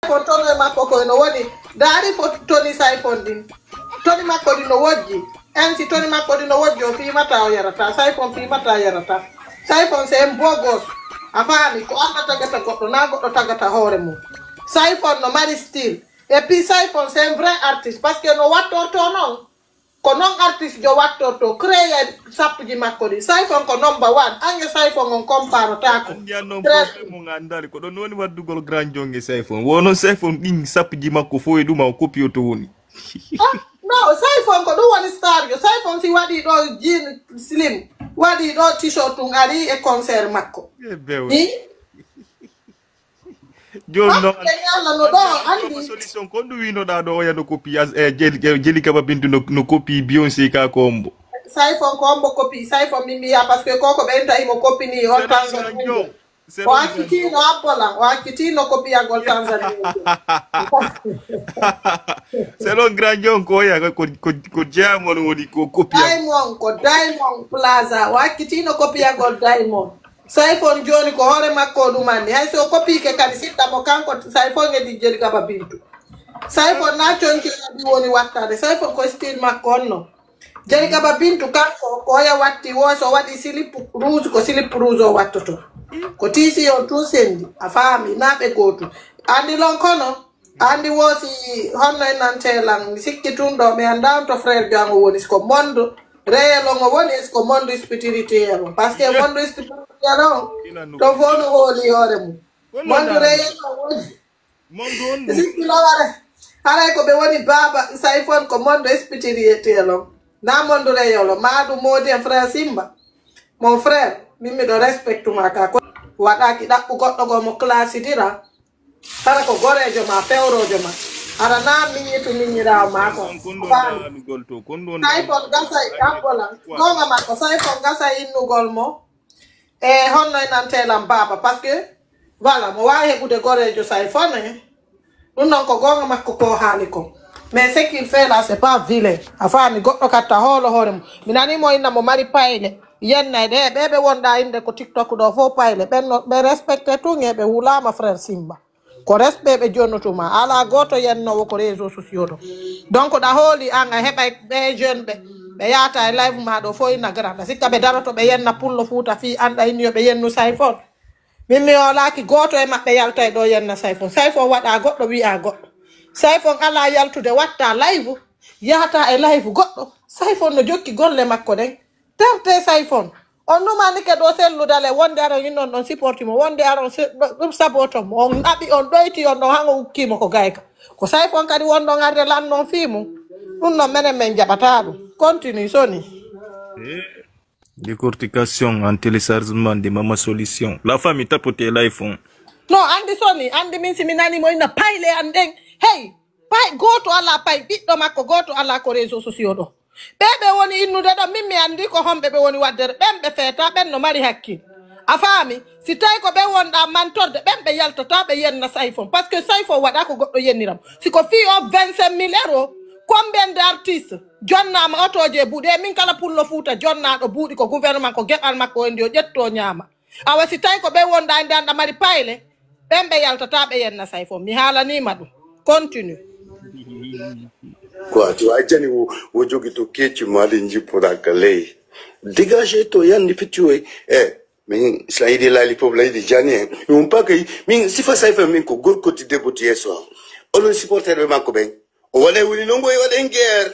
for Tony Makoko no wodi dari for Tony Saifon din Tony Makoko no wodi en si Tony Makoko no wodi o fi mata o yarata Saifon fi mata yarata Saifon se mbogos afani ko anda tagata goddo na goddo tagata hore mu Saifon no mari style et puis Saifon c'est un vrai artiste parce que no watto to non ko non artiste jo watto to créer sapji makko di Saifon ko number 1 ange Saifon on compare tako no problème ngandari ko don woni waddugol grand jonge Saifon wono Saifon din sapji makko fo e duma copio to woni no Saifon ko do woni star yo Saifon si wadi do jean slim wadi do t-shirt ngari e concert makko Jono no solution kondo wino da do ya no copy as Jelika Babintu no copy Beyoncé ka kombo Saifon kombo copy Saifon mimi ya parce que koko benta imo copy ni hot Tanzania wakiti no apola wakiti no copy ya gol Tanzania c'est le grand jon ko ya ko jamo no wodi ko copy Diamond Plaza wakiti no copy ya gol Diamond Saifon joni ko hore makko dumani hay so copy ke kadi sitta mo kanko Saifon e di Jelika Babintu Saifon na chonki di woni wattade Saifon ko style makko no Jelika Babintu kanko ko ya watti wo so wadi slip rouge o wattoto ko tisi on tu sendi afami nabe gotu andi lon kono andi wosi honno en nantelan sikki tundo me andan to frère jango woni ko mondo réel ngo woni ko mondo spirituel parce que mondo spirituel to fono holi hore mu mondo réel mondo sikki laware hala ko be woni baba Saifon ko mondo spirituel na mondo réel madu modi frère Simba mon frère mimi do respectu maka ko wadaki dakku goddo go mo classe dira tara ko gorejo ma pewrojo ma ara na minyira ma ko Saifon gasa apola gonga ma ko Saifon gasa innu golmo e honno nantelam baba parce que voilà mo wa hebude gorejo Saifon non ko gonga makko ko haali ko mais ce qu'il fait là c'est pas vilain afami goddo katta holo hore minani mo inna mo mari payle yenna de bebe wonda inde ko TikTok do fo payle benno be respecte to ngebe wulama frère Simba ko respect be jonotuma ala goto yenno ko réseaux sociaux do donc da holi anga heba be jeune be yata live ma do fo ina granda sikka be darato be yenna pullo futa fi anda inyo be yennu Saifon mimmi o laaki goto e mabbe yalta do yenna Saifon wada goddo wi a goddo Saifon ala yaltude watta live yata e live goddo Saifon no jokki golle makko den terte Saifon on no mani ke do selludale wonde aron yin non support mo wonde aron dum saboto mo on abi on doyti on no hango ukkimo ko gayka ko Saifon kadi wondo ngarde lan non fimu dum no menen men jabata dum continue soni décortication en téléchargement de Mama Solution la famille tapote l'iPhone no andi soni andi min siminani mo ina payle anden hey pay goto ala pay biddo makko goto ala ko réseaux sociaux do bebe woni innude do mimmi andi ko hombe be woni waddere bembe feta ben no mari hakki afami si tay ko be wonda mantorde bembe yaltata be yenna Saifon parce que Saifon wada ko goddo yenniram si ko fi o 25 000 euros combien d'artistes jonnama otoje buude min kala pullo fuuta jonnado buudi ko gouvernement ko gebal makko endi o jetto nyama awa si tay ko be wonda andi anda mari payle bembe yaltata be yenna Saifon mi halani madu continue quoi tu as jani wo jogi to kechi mali njipo da kale dégager to yan ni fituwe min slaidi la li problème di jani on pas que min si fa Saifon min ko gor ko ti deboti eso on supporter be makko ben o wala woni no ngoy wala guerre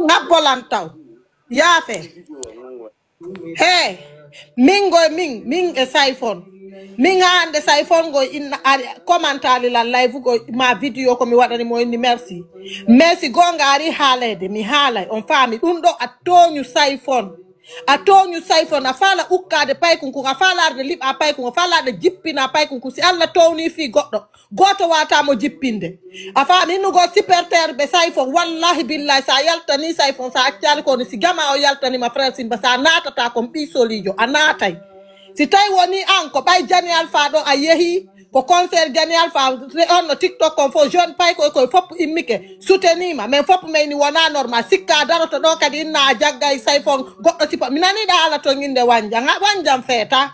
ngabolantaw yafe hey ming e Saifon min ande Saifon go in commentali la live go ma video ko mi wadani mo ni merci gonga ari halede mi halay on fami dum do atonyu Saifon afala ukkade paykunku afalarde lib a paykunku afalarde jippina paykunku si alla towni fi goto wata mo jippinde afami no go superter be Saifon wallahi billahi sa yaltani Saifon sa accali ko ni si gama o yaltani ma frère Simba sa natata ko bisolijo anatay si tay woni anko bay Jani Alpha do a yehi ko concert Jani Alpha on no TikTok ko fo jeune pay ko fop immike soutenima mais fop may ni wona normal sikka daroto do kadi na jaggay Saifon goddo sipa minani da ala to nginde wanjam feta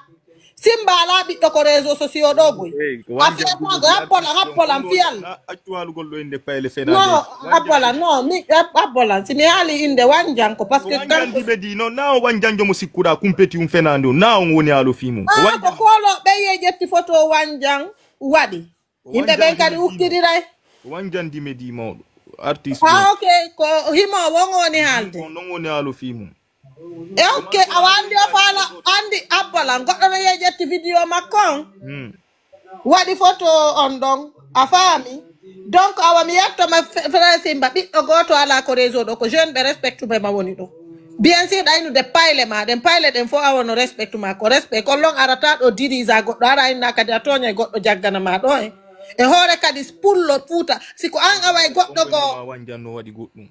Simbala bitto ko réseaux sociaux do boy. Affaire mo rappola fial. Actual gollo inde payle fena. No, appola no, mi appola. Si mi hali inde wanjang ko parce que kan be di no na wanjang mo sikkuda kumpeti fenando na woni alo fimu. Ko kolo be yejetti photo wanjang wadi. Yimbe be kadi uktidi ray. Wanjang di medi mawdo. Artiste. Okay, ko himo wongoni halde. Non woni alo fimu. Okay, awandi afala andi appola goddo be yejetti video makon. Wadi photo on don afami. Donc awa mi yetto ma frère Simba ɓiɗɗo goto ala ko réseau ɗo ko jeune ɓe respecte ɓe ma woni ɗo bien sûr ɗaynu de payle ma ɗen payle ɗen fo awono respecte ma ko respect kollon arata ɗo dirisa goɗɗo ara inna kadi a toña goɗɗo jaggana ma ɗo e hoore kadi pullo puuta siko an away goɗɗo go wanjanno waɗi goɗɗum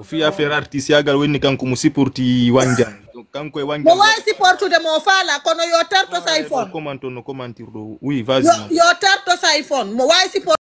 o fi affaire artiste yagal wonni kanko mo supporti wanjan kanko e wanjan mo wawi supportude mo faala kono yo tarto sa iphone comment on no commentir ɗo oui vas-y yo tarto sa iphone mo wawi support